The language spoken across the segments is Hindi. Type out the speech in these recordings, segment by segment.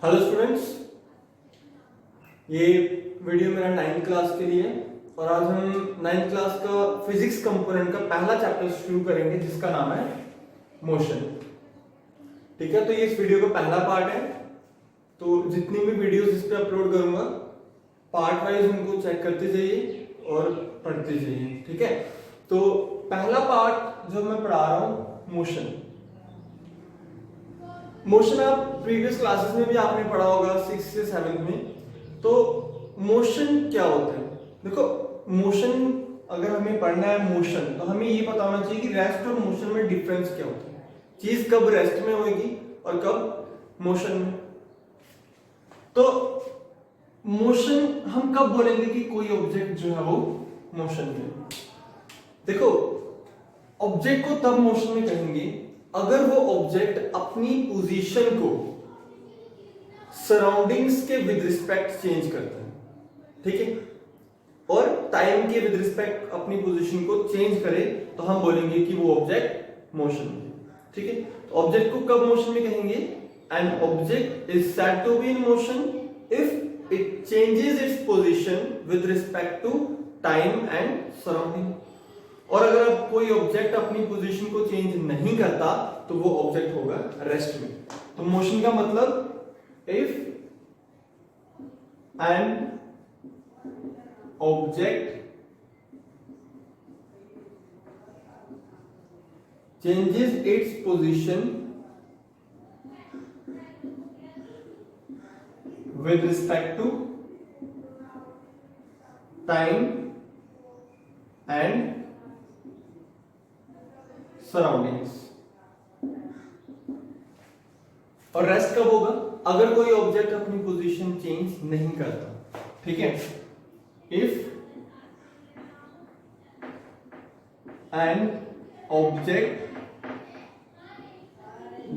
हेलो स्टूडेंट्स, ये वीडियो मेरा 9th क्लास के लिए है और आज हम 9th क्लास का फिजिक्स कंपोनेंट का पहला चैप्टर शुरू करेंगे जिसका नाम है मोशन। ठीक है, तो ये इस वीडियो का पहला पार्ट है। तो जितनी भी वीडियोस इस पे अपलोड करूंगा पार्ट वाइज उनको चेक करते जाइए और पढ़ते जाइए। ठीक है, तो पहला पार्ट जो मैं पढ़ा रहा हूं मोशन। मोशन आप प्रीवियस क्लासेस में भी आपने पढ़ा होगा 6th से 7th में। तो मोशन क्या होता है? देखो, मोशन अगर हमें पढ़ना है मोशन तो हमें ये पता होना चाहिए कि रेस्ट और मोशन में डिफरेंस क्या होता है, चीज कब रेस्ट में होगी और कब मोशन में। तो मोशन हम कब बोलेंगे कि कोई ऑब्जेक्ट जो है वो मोशन में। देखो, ऑब्जेक्ट को तब मोशन में कहेंगे अगर वो ऑब्जेक्ट अपनी पोजीशन को सराउंडिंग्स के विद रिस्पेक्ट चेंज करता है। ठीक है, और टाइम के विद रिस्पेक्ट अपनी पोजीशन को चेंज करे तो हम बोलेंगे कि वो ऑब्जेक्ट मोशन में। ठीक है, तो ऑब्जेक्ट को कब मोशन में कहेंगे? An object is said to be in motion if it changes its position with respect to time and surrounding. और अगर अब कोई ऑब्जेक्ट अपनी पोजीशन को चेंज नहीं करता तो वो ऑब्जेक्ट होगा रेस्ट में। तो मोशन का मतलब if an object changes its position with respect to time and surroundings. और रेस्ट कब होगा? अगर कोई ऑब्जेक्ट अपनी पोजीशन चेंज नहीं करता। ठीक है, if an object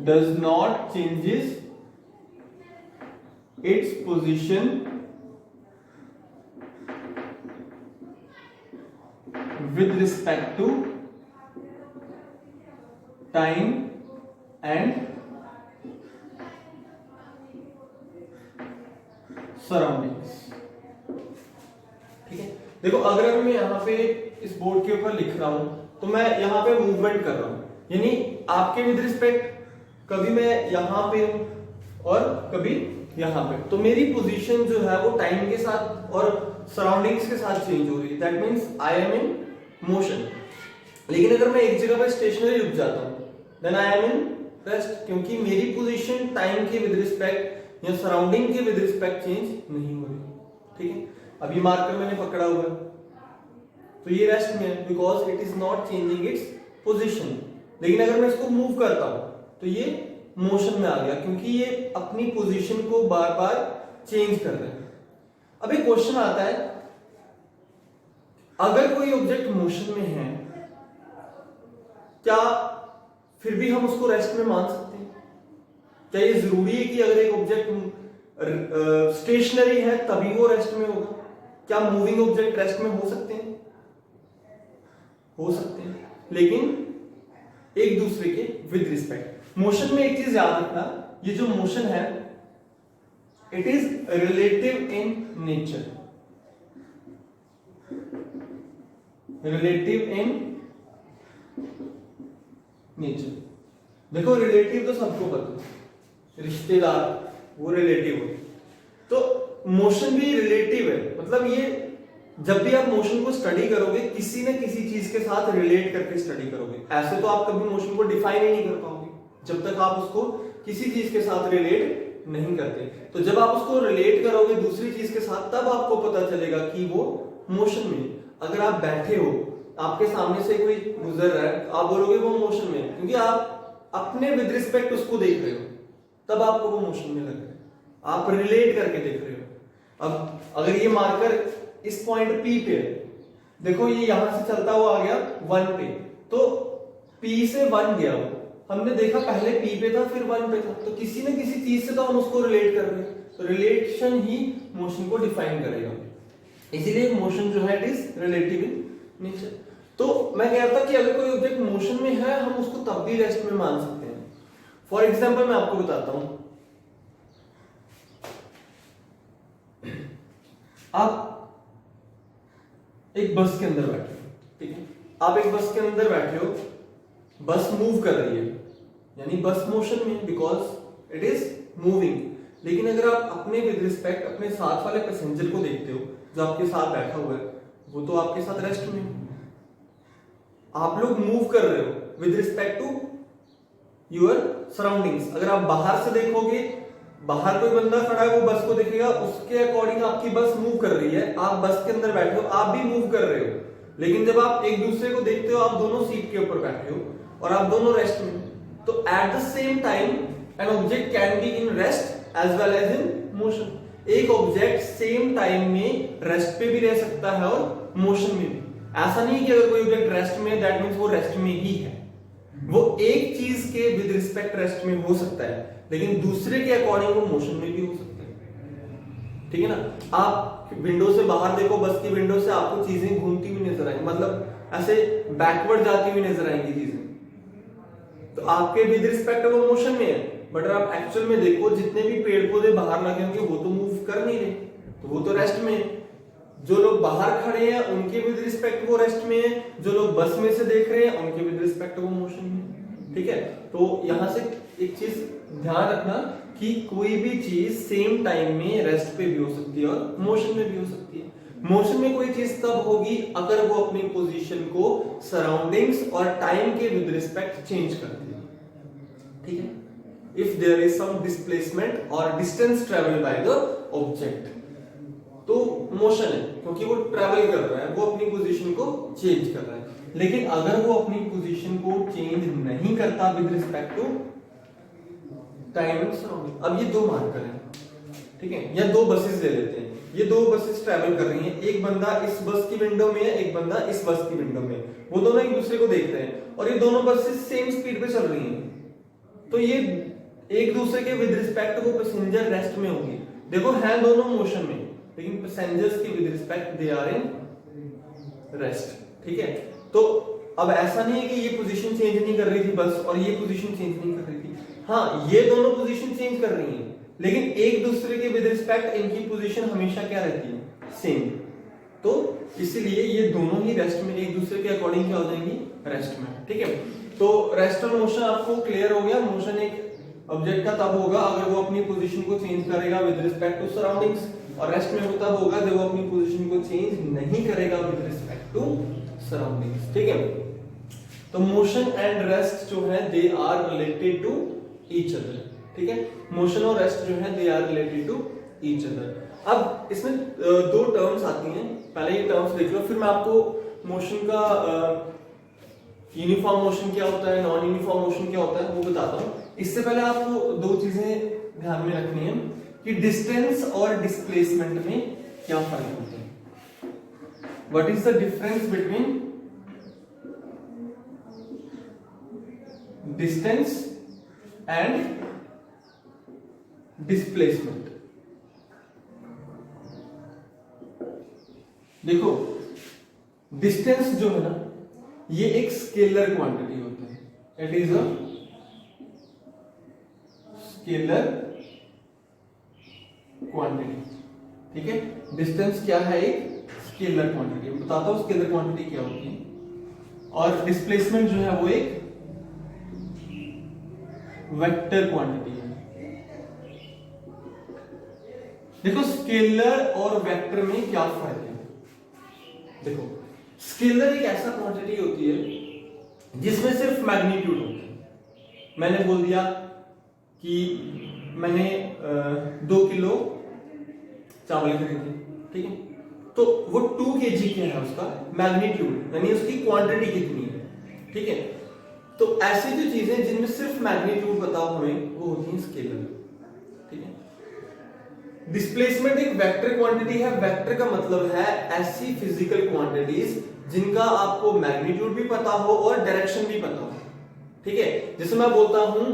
does not changes its position with respect to time and surroundings. ठीक है, देखो अगर मैं यहां पे इस बोर्ड के ऊपर लिख रहा हूं तो मैं यहां पे मूवमेंट कर रहा हूं, यानी आपके विद रिस्पेक्ट कभी मैं यहां पे हूं और कभी यहां पे, तो मेरी पोजीशन जो है वो टाइम के साथ और सराउंडिंग्स के साथ चेंज हो रही है। That means I am in motion. लेकिन अगर मैं एक जगह पे स्टेशनरी रुक जाता हूं then I am in rest, क्योंकि मेरी पोजीशन टाइम के विद रिस्पेक्ट या सराउंडिंग के विद रिस्पेक्ट चेंज नहीं हो रही। ठीक है, अब ये मार्कर मैंने पकड़ा हुआ है तो ये रेस्ट में है because it is not changing its position. लेकिन अगर मैं इसको मूव करता हूं तो ये मोशन में आ गया क्योंकि ये अपनी पोजीशन को बार बार चेंज कर रहा है। अब एक क्वेश्चन आता है, अगर कोई ऑब्जेक्ट मोशन में है क्या फिर भी हम उसको रेस्ट में मान सकते हैं? क्या ये जरूरी है कि अगर एक ऑब्जेक्ट स्टेशनरी है तभी वो रेस्ट में होगा? क्या मूविंग ऑब्जेक्ट रेस्ट में हो सकते हैं? हो सकते हैं, लेकिन एक दूसरे के विद रिस्पेक्ट। मोशन में एक चीज याद रखना, ये जो मोशन है it is relative in nature. Relative in nature. देखो, रिलेटिव तो सबको पता है, रिश्तेदार वो रिलेटिव हो, तो मोशन भी रिलेटिव है। मतलब ये जब भी आप मोशन को स्टडी करोगे किसी न किसी चीज के साथ रिलेट करके स्टडी करोगे। ऐसे तो आप कभी मोशन को डिफाइन ही नहीं कर पाओगे जब तक आप उसको किसी चीज के साथ रिलेट नहीं करते। तो जब आप उसको रिलेट करोगे दूसरी चीज के साथ तब आपको पता चलेगा कि वो मोशन में। अगर आप बैठे हो, आपके सामने से कोई गुजर रहा है, आप बोलोगे वो मोशन में, क्योंकि आप अपने विद रिस्पेक्ट उसको देख रहे हो, तब आपको वो मोशन में लग रहा है, आप रिलेट करके देख रहे हो। अब अगर ये मार्कर इस पॉइंट P पे है, देखो ये यहां से चलता हुआ आ गया 1 पे, तो P से 1 गया वो, हमने देखा पहले P पे था फिर 1 पे था, तो किसी न किसी चीज से तो हम उसको रिलेट कर रहे हैं। तो रिलेशन ही मोशन को डिफाइन करेगा, इसीलिए मोशन जो है it is relative in nature. तो मैं कह रहा था कि अगर कोई ऑब्जेक्ट मोशन में है हम उसको तब भी रेस्ट में मान सकते हैं। फॉर एग्जाम्पल मैं आपको बताता हूं, आप एक बस के अंदर बैठे हो, ठीक है, आप एक बस के अंदर बैठे हो, बस मूव कर रही है, यानी बस मोशन में, बिकॉज इट इज मूविंग। लेकिन अगर आप अपने विद रिस्पेक्ट अपने साथ वाले पैसेंजर को देखते हो जो आपके साथ बैठा हुआ है, वो तो आपके साथ रेस्ट में, आप लोग मूव कर रहे हो with respect to your surroundings. अगर आप बाहर से देखोगे, बाहर कोई बंदा खड़ा है, वो बस को देखेगा, उसके अकॉर्डिंग आपकी बस मूव कर रही है, आप बस के अंदर बैठे हो, आप भी मूव कर रहे हो। लेकिन जब आप एक दूसरे को देखते हो, आप दोनों सीट के ऊपर बैठे हो और आप दोनों रेस्ट में, तो at the same time an object can be in rest as well as in motion. एक ऑब्जेक्ट सेम टाइम में रेस्ट पे भी रह सकता है और मोशन में भी। ऐसा नहीं कि अगर कोई ऑब्जेक्ट रेस्ट में दैट मींस वो रेस्ट में ही है, वो एक चीज के विद रिस्पेक्ट रेस्ट में हो सकता है, लेकिन दूसरे के अकॉर्डिंग वो मोशन में भी हो सकता है, ठीक है ना। आप विंडो से बाहर देखो, बस की विंडो से आपको चीजें घूमती हुई नजर आएंगी, मतलब ऐसे बैकवर्ड जाती हुई नजर आएंगी चीजें, तो आपके विद रिस्पेक्ट वो मोशन में है। बट अगर आप एक्चुअल में देखो, जितने भी पेड़ पौधे बाहर लगे होंगे वो तो मूव कर नहीं रहे, तो वो तो रेस्ट में है। जो लोग बाहर खड़े हैं उनके विद रिस्पेक्ट वो रेस्ट में है, जो लोग बस में से देख रहे हैं उनके विद रिस्पेक्ट वो मोशन में है, ठीक है। तो यहां से एक चीज ध्यान रखना कि कोई भी चीज सेम टाइम में रेस्ट पे भी हो सकती है और मोशन में भी हो सकती है। मोशन में कोई चीज तब होगी अगर वो अपनी पोजीशन को सराउंडिंग्स और टाइम के विद रिस्पेक्ट चेंज करती है, ठीक है। If there is some displacement और distance travel by the object, तो मोशन है, क्योंकि वो ट्रेवल कर रहा है, वो अपनी पोजीशन को चेंज कर रहा है। लेकिन अगर वो अपनी पोजीशन को चेंज नहीं करता with respect to time and surrounding. अब ये दो मार्कर हैं, ठीक है, या दो बसेस ले लेते हैं, ये दो बसेस ट्रेवल कर रही हैं, एक बंदा इस बस की विंडो में है, एक बंदा इस बस की विंडो में, वो दोनों एक दूसरे को देख रहे हैं और ये दोनों बसेस सेम स्पीड पे चल रही हैं, तो ये एक दूसरे के विद रिस्पेक्ट वो पैसेंजर रेस्ट में होंगे। देखो है दोनों मोशन में, लेकिन पैसेंजर्स के with respect they are in rest, ठीक है। तो अब ऐसा नहीं है कि ये पोजीशन चेंज नहीं कर रही थी बस और ये पोजीशन चेंज नहीं कर रही थी, हाँ ये दोनों पोजीशन चेंज कर रही हैं, लेकिन एक दूसरे के विद रिस्पेक्ट इनकी पोजीशन हमेशा क्या रहती है, सेम। तो इसलिए ये दोनों ही रेस्ट में, एक दूसरे के अकॉर्डिंग क्या हो जाएंगी, रेस्ट में, ठीक है। तो रेस्ट और मोशन आपको क्लियर हो गया। मोशन एक ऑब्जेक्ट का तब होगा अगर वो अपनी पोजीशन को चेंज करेगा विद रिस्पेक्ट टू सराउंडिंग्स, और रेस्ट में वो तब होगा जब वो अपनी पोजीशन को चेंज नहीं करेगा विद रिस्पेक्ट टू सराउंडिंग्स, ठीक है। तो मोशन एंड रेस्ट जो है they are related to each other, ठीक है। मोशन और रेस्ट जो है they are related to each other. अब इसमें दो टर्म्स आती हैं, पहले ये टर्म्स देख लो, फिर मैं आपको मोशन का यूनिफॉर्म मोशन क्या होता है, नॉन यूनिफॉर्म मोशन क्या होता है वो बताता हूं। इससे पहले आपको दो चीजें ध्यान में रखनी है कि डिस्टेंस और डिस्प्लेसमेंट में क्या फर्क होता है। What is the difference between distance and displacement. देखो डिस्टेंस जो है ना, ये एक स्केलर क्वांटिटी होता है, it is a scalar quantity, ठीक है। डिस्टेंस क्या है, एक स्केलर क्वांटिटी, बताता हूं स्केलर क्वांटिटी क्या होती है। और डिस्प्लेसमेंट जो है वो एक वेक्टर क्वांटिटी है। देखो स्केलर और वेक्टर में क्या फर्क है। देखो स्केलर एक ऐसा क्वांटिटी होती है जिसमें सिर्फ मैग्नीट्यूड होता है। मैंने बोल दिया कि मैंने 2 किलो चावल खरीदे, ठीक है, तो वो 2 kg क्या है उसका मैग्नीट्यूड, यानी उसकी क्वांटिटी कितनी है, ठीक है। तो ऐसी जो चीजें जिनमें सिर्फ मैग्नीट्यूड बताओ हमें, वो होती है स्केलर, ठीक है। डिस्प्लेसमेंट एक वेक्टर क्वांटिटी है। वेक्टर का मतलब है ऐसी फिजिकल क्वांटिटीज जिनका आपको मैग्नीट्यूड भी पता हो और डायरेक्शन भी पता हो, ठीक है। जैसे मैं बोलता हूं,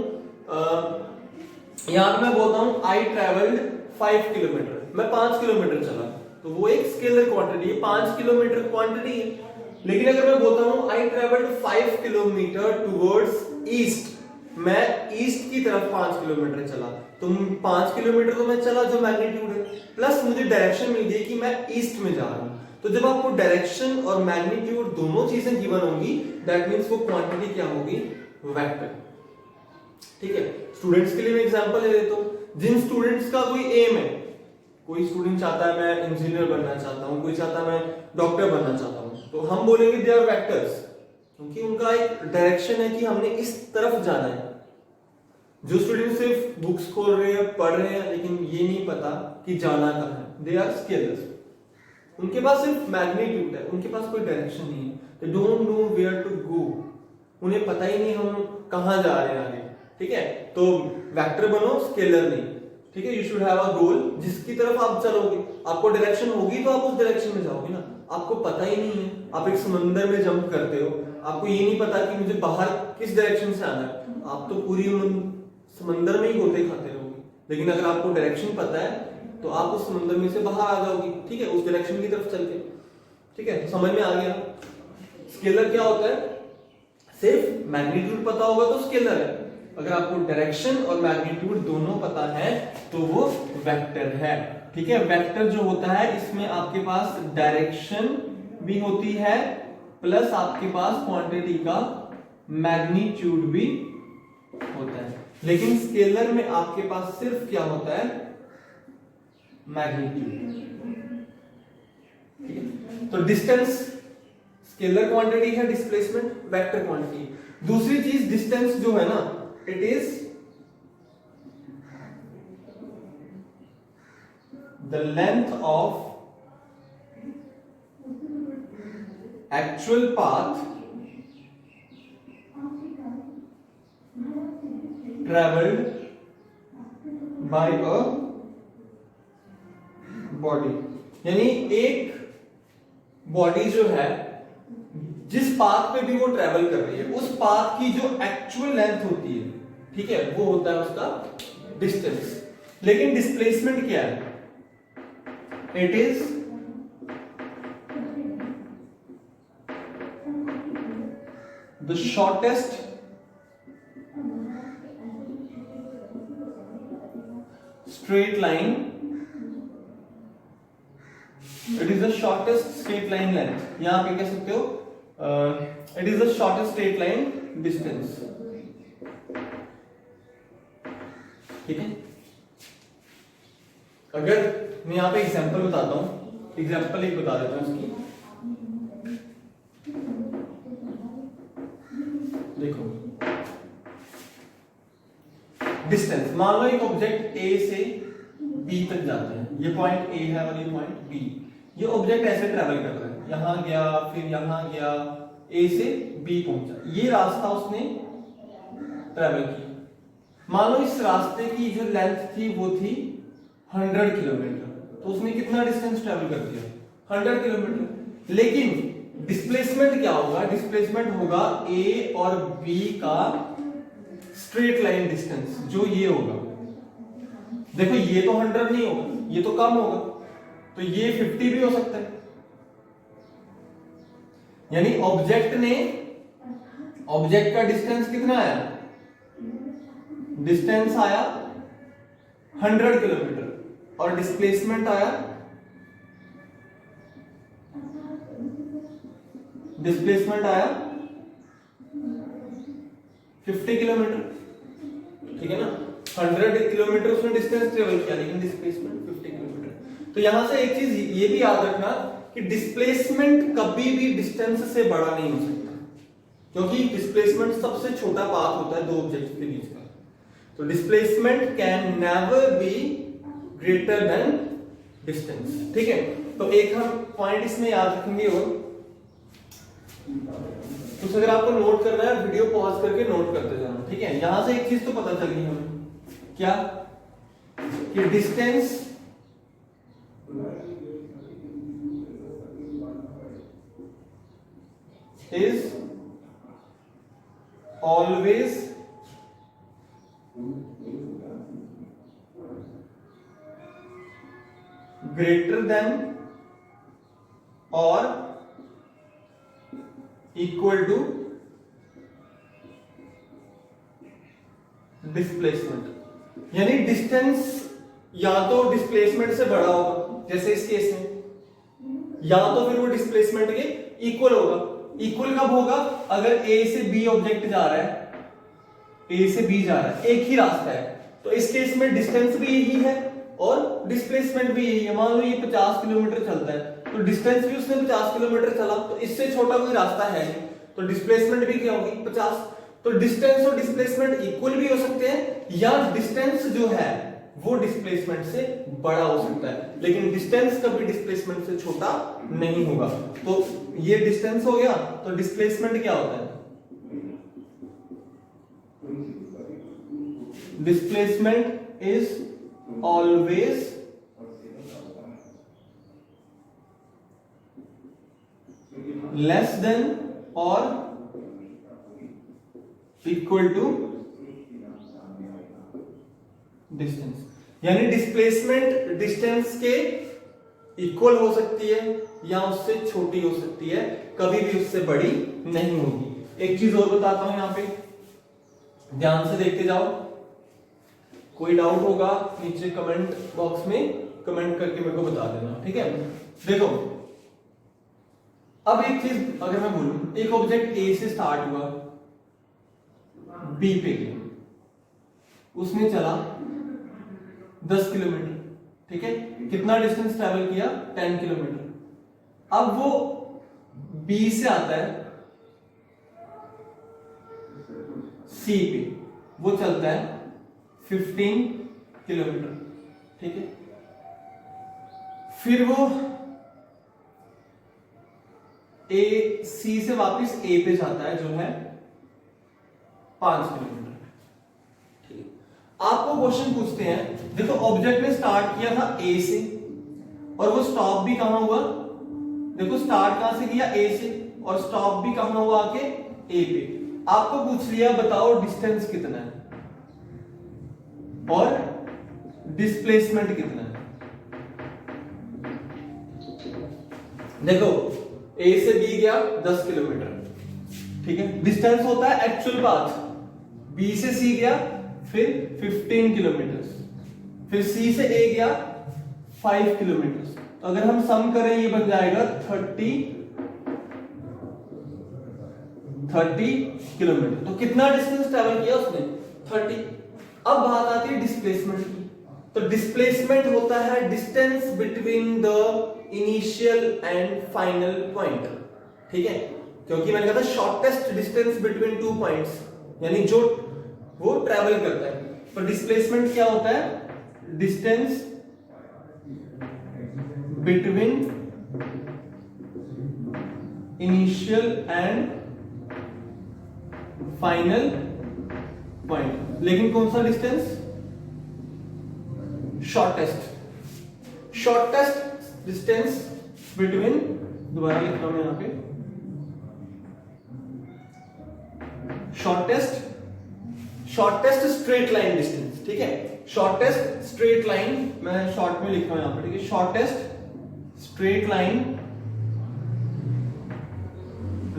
यहां पे मैं बोलता हूं आई ट्रेवल्ड 5 किलोमीटर, मैं 5 किलोमीटर चला, तो वो एक स्केलर क्वांटिटी है, 5 किलोमीटर क्वांटिटी है। लेकिन अगर मैं बोलता हूं I travelled 5 kilometre towards east, मैं ईस्ट की तरफ 5 किलोमीटर चला, तो 5 किलोमीटर तो मैं चला जो मैग्नीट्यूड है, प्लस मुझे डायरेक्शन मिल गई कि मैं ईस्ट में जा रहा हूं। तो जब आपको डायरेक्शन और मैग्नीट्यूड दोनों चीजें गिवन होंगी, दैट मींस वो क्वांटिटी क्या होगी, वेक्टर। ठीक है, स्टूडेंट्स के लिए मैं एग्जांपल ले लेता हूं। जिन स्टूडेंट्स का कोई एम है, कोई स्टूडेंट चाहता है मैं इंजीनियर बनना चाहता हूं, कोई चाहता है मैं डॉक्टर बनना चाहता हूं, तो हम बोलेंगे दे आर वेक्टर्स, क्योंकि उनका एक डायरेक्शन है कि हमने इस तरफ जाना है। जो स्टूडेंट सिर्फ बुक्स खोल रहे हैं, पढ़ रहे हैं, लेकिन ये नहीं पता कि जाना कहां है, दे आर स्केलर्स। उनके पास सिर्फ मैग्नीट्यूड है, उनके पास कोई डायरेक्शन नहीं है, they don't know where to go, उन्हें पता ही नहीं हम कहां जा रहे हैं आगे। ठीक है, तो वेक्टर बनो, स्केलर नहीं। ठीक है, यू शुड हैव अ गोल जिसकी तरफ आप चलोगे, आपको डायरेक्शन होगी तो आप उस डायरेक्शन में जाओगे ना। आपको पता ही नहीं है, आप एक समंदर में जंप करते हो, आपको ये नहीं पता कि मुझे बाहर किस डायरेक्शन से आना है, आप तो पूरी समंदर में ही गोते खाते रहोगे। लेकिन अगर आपको डायरेक्शन पता है तो आप उस समंदर में से बाहर आ जाओगे। ठीक है, उस डायरेक्शन की तरफ चल के। ठीक है, समझ में आ गया। स्केलर क्या होता है, सिर्फ मैग्नीट्यूड पता होगा तो स्केलर है, अगर आपको डायरेक्शन और मैग्नीट्यूड दोनों पता है तो वो वेक्टर है। ठीक है, वेक्टर जो होता है इसमें आपके पास डायरेक्शन भी होती है, प्लस आपके पास क्वांटिटी का मैग्नीट्यूड भी होता है। लेकिन स्केलर में आपके पास सिर्फ क्या होता है, मैग्नीट्यूड। ठीक है, तो डिस्टेंस स्केलर क्वांटिटी है, डिस्प्लेसमेंट वेक्टर क्वांटिटी। दूसरी चीज डिस्टेंस जो है ना, it is the length of actual path travelled by a body. यानी एक बॉडी जो है, जिस पाथ पे भी वो ट्रेवल कर रही है, उस पाथ की जो एक्चुअल लेंथ होती है, ठीक है, वो होता है उसका डिस्टेंस। लेकिन डिस्प्लेसमेंट क्या है, it is the shortest straight line, it is the shortest straight line length. यहां पे कह सकते हो it is the shortest straight line distance. ठीक है, अगर मैं यहां पे एग्जांपल बताता हूं, एग्जांपल एक बता देता हूं इसकी। देखो, डिस्टेंस, मान लो एक ऑब्जेक्ट ए से बी तक जाता है, ये पॉइंट ए है और ये पॉइंट बी। ये ऑब्जेक्ट ऐसे ट्रेवल कर रहा है, यहां गया, फिर यहां गया, ए से बी पहुंचा, ये रास्ता उसने ट्रेवल किया। मान लो इस रास्ते की जो लेंथ थी वो थी 100 किलोमीटर, तो उसने कितना डिस्टेंस ट्रेवल कर दिया, 100 किलोमीटर। लेकिन डिस्प्लेसमेंट क्या होगा, डिस्प्लेसमेंट होगा ए और बी का स्ट्रेट लाइन डिस्टेंस, जो ये होगा। देखो, ये तो 100 नहीं होगा, ये तो कम होगा, तो ये 50 भी हो सकता है। यानी ऑब्जेक्ट का डिस्टेंस कितना आया, डिस्टेंस आया 100 किलोमीटर और डिस्प्लेसमेंट आया, डिस्प्लेसमेंट आया 50 किलोमीटर। ठीक है ना, 100 किलोमीटर उसने डिस्टेंस ट्रेवल किया, लेकिन डिस्प्लेसमेंट 50 किलोमीटर। तो यहां से एक चीज ये भी याद रखना कि डिस्प्लेसमेंट कभी भी डिस्टेंस से बड़ा नहीं हो सकता, क्योंकि डिस्प्लेसमेंट सबसे छोटा पाथ होता है दो ऑब्जेक्ट्स के बीच का। तो displacement can never be greater than distance. ठीक है, तो एक हम पॉइंट इसमें याद रखेंगे। और तो अगर आपको नोट करना है, वीडियो पॉज करके नोट करते जाना। ठीक है, यहां से एक चीज तो पता चल गई हमें, क्या, कि distance is always greater than or equal to displacement, यानी डिस्टेंस या तो डिस्प्लेसमेंट से बड़ा होगा जैसे इस केस में, या तो फिर वो डिस्प्लेसमेंट के इक्वल होगा। इक्वल कब होगा? अगर ए से बी ऑब्जेक्ट जा रहा है, ए से बी जा रहा है, एक ही रास्ता है, तो इस केस में डिस्टेंस भी यही है और डिस्प्लेसमेंट भी यही है। मान लो ये 50 किलोमीटर चलता है, तो डिस्टेंस भी उसने 50 किलोमीटर चला, तो इससे छोटा कोई रास्ता है नहीं, तो डिस्प्लेसमेंट भी क्या होगी? 50। तो डिस्टेंस और डिस्प्लेसमेंट इक्वल भी हो सकते हैं, या डिस्टेंस जो है वो डिस्प्लेसमेंट से बड़ा हो सकता है, लेकिन डिस्टेंस कभी डिस्प्लेसमेंट से छोटा नहीं होगा। तो ये डिस्टेंस हो गया, तो डिस्प्लेसमेंट क्या होता है? Displacement is always less than और इक्वल टू डिस्टेंस, यानी डिस्प्लेसमेंट डिस्टेंस के इक्वल हो सकती है या उससे छोटी हो सकती है, कभी भी उससे बड़ी नहीं होगी। एक चीज और बताता हूं, यहां पे ध्यान से देखते जाओ, कोई डाउट होगा नीचे कमेंट बॉक्स में कमेंट करके मेरे को बता देना, ठीक है? देखो अब एक चीज अगर मैं बोलूं, एक ऑब्जेक्ट ए से स्टार्ट हुआ, बी पे गया, उसने चला 10 किलोमीटर, ठीक है? कितना डिस्टेंस ट्रैवल किया? 10 किलोमीटर। अब वो बी से आता है सी पे, वो चलता है 15 किलोमीटर, ठीक है? फिर वो ए सी से वापस ए पे जाता है जो है 5 किलोमीटर। आपको क्वेश्चन पूछते हैं, देखो ऑब्जेक्ट ने स्टार्ट किया था ए से और वो स्टॉप भी कहां हुआ? देखो स्टार्ट कहां से किया? ए से, और स्टॉप भी कहां हुआ? आके ए पे। आपको पूछ लिया बताओ डिस्टेंस कितना है और डिस्प्लेसमेंट कितना है। देखो ए से बी गया 10 किलोमीटर, ठीक है? डिस्टेंस होता है एक्चुअल पाथ। बी से सी गया फिर 15 किलोमीटर, फिर सी से ए गया 5 किलोमीटर। तो अगर हम सम करें ये बन जाएगा 30 किलोमीटर। तो कितना डिस्टेंस ट्रैवल किया उसने? 30। अब बात आती है डिस्प्लेसमेंट की। तो डिस्प्लेसमेंट होता है distance between the initial and final point, ठीक है? क्योंकि मैंने कहा था शॉर्टेस्ट डिस्टेंस बिटवीन 2 पॉइंट्स, यानी जो वो ट्रैवल करता है। तो डिस्प्लेसमेंट क्या होता है? Distance between initial and final point. लेकिन कौन सा डिस्टेंस? शॉर्टेस्ट डिस्टेंस बिटवीन, दोबारा लिख रहा हूं यहां पे, शॉर्टेस्ट स्ट्रेट लाइन डिस्टेंस, ठीक है? शॉर्टेस्ट स्ट्रेट लाइन, मैं शॉर्ट में लिख रहा हूं यहां पर, ठीक है? Shortest straight line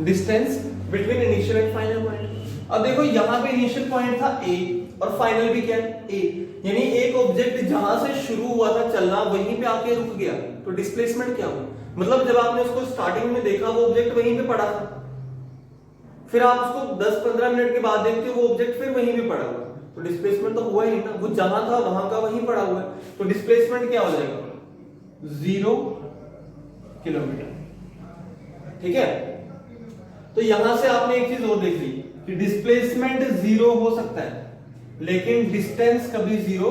distance between initial and final point. अब देखो यहां पे इनिशियल पॉइंट था ए और फाइनल भी क्या है? ए, यानी एक ऑब्जेक्ट जहां से शुरू हुआ था चलना वहीं पे आके रुक गया, तो डिस्प्लेसमेंट क्या हुआ? मतलब जब आपने उसको स्टार्टिंग में देखा वो ऑब्जेक्ट वहीं पे पड़ा था, फिर आप उसको 10-15 मिनट के बाद देखते हो वो ऑब्जेक्ट फिर वहीं पे पड़ा हुआ, तो डिस्प्लेसमेंट तो हुआ ही ना, वो जहां था वहां का वहीं पड़ा हुआ है। तो डिस्प्लेसमेंट क्या हो जाएगा? 0 किलोमीटर, ठीक है? तो यहां से आपने एक चीज और देख ली कि डिस्प्लेसमेंट 0 हो सकता है लेकिन डिस्टेंस कभी 0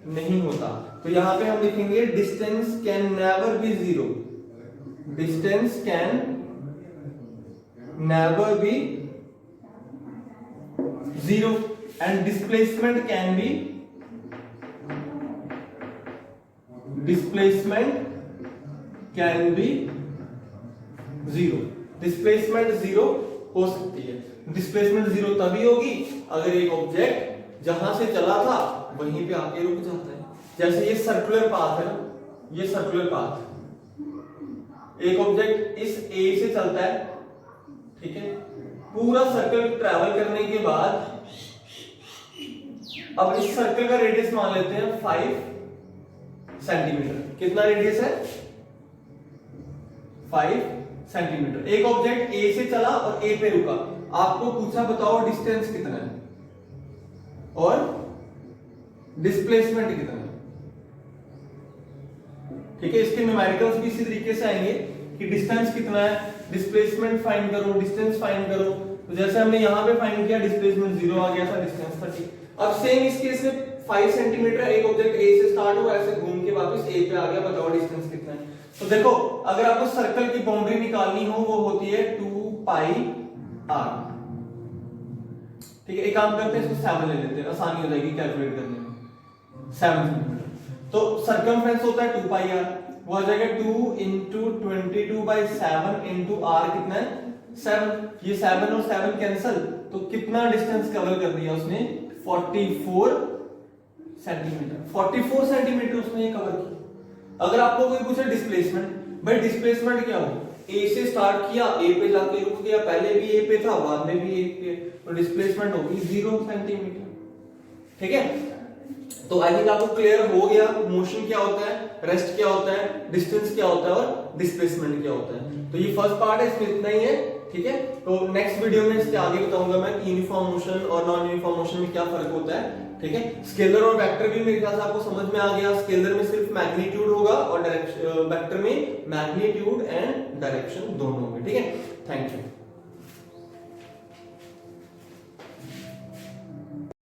नहीं होता। तो यहां पे हम लिखेंगे distance can never be 0, distance can never be 0 and displacement can be 0। Displacement 0 हो सकती है। डिस्प्लेसमेंट 0 तभी होगी अगर एक ऑब्जेक्ट जहां से चला था वहीं पे आके रुक जाता है। जैसे ये सर्कुलर पाथ है ना, ये सर्कुलर पाथ, एक ऑब्जेक्ट इस ए से चलता है, ठीक है? पूरा सर्कल ट्रैवल करने के बाद अब इस सर्कल का रेडियस मान लेते हैं 5 सेंटीमीटर। कितना रेडियस है? 5 सेंटीमीटर। एक ऑब्जेक्ट ए से चला और ए पे रुका, आपको पूछा बताओ डिस्टेंस कितना है और डिस्प्लेसमेंट कितना है। ठीक है, इसके न्यूमेरिकल्स भी इसी तरीके से आएंगे कि डिस्टेंस कितना है, डिस्प्लेसमेंट फाइंड करो, डिस्टेंस फाइंड करो। तो जैसे हमने यहां पे फाइंड किया, डिस्प्लेसमेंट 0 आ गया था, डिस्टेंस 30। अब सेम इस केस में 5 सेंटीमीटर, एक ऑब्जेक्ट ए से स्टार्ट हुआ, ऐसे घूम के वापस ए पे आ गया, बताओ डिस्टेंस कितना है। तो देखो, अगर आपको सर्कल की बाउंड्री निकालनी हो वो होती है 2 पाई r। ठीक है, एक काम करते हैं, इसको 7 ले लेते हैं, आसानी हो जाएगी कैलकुलेट करने में। 7 सेंटीमीटर। तो सर्कमफ्रेंस होता है 2 पाई r, वो आ जाएगा 2 इंटू 22/7 इंटू r कितना है 7। ये 7 और 7 कैंसल, तो कितना डिस्टेंस कवर कर दिया उसने? 44 सेंटीमीटर। 44 सेंटीमीटर उसने ये कवर किया। अगर आपको कोई पूछे डिस्प्लेसमेंट, भाई डिस्प्लेसमेंट क्या हो? ए से स्टार्ट किया, ए पे जाके रुक गया, पहले भी ए पे था, बाद में भी ए पे, तो डिस्प्लेसमेंट होगी 0 सेंटीमीटर। ठीक है, तो आई थिंक आपको क्लियर हो गया मोशन क्या होता है, रेस्ट क्या होता है, डिस्टेंस क्या होता है और डिस्प्लेसमेंट क्या होता है। तो ये फर्स्ट पार्ट है, इसमें इतना ही है। ठीक है, तो नेक्स्ट वीडियो में इसके आगे बताऊंगा मैं यूनिफॉर्म मोशन और नॉन यूनिफॉर्म मोशन में क्या फर्क होता है। ठीक है, स्केलर और वेक्टर भी मेरे ख्याल से आपको समझ में आ गया। स्केलर में सिर्फ मैग्नीट्यूड होगा और डायरेक्शन, वेक्टर में मैग्नीट्यूड एंड डायरेक्शन दोनों होंगे। ठीक है, थैंक यू।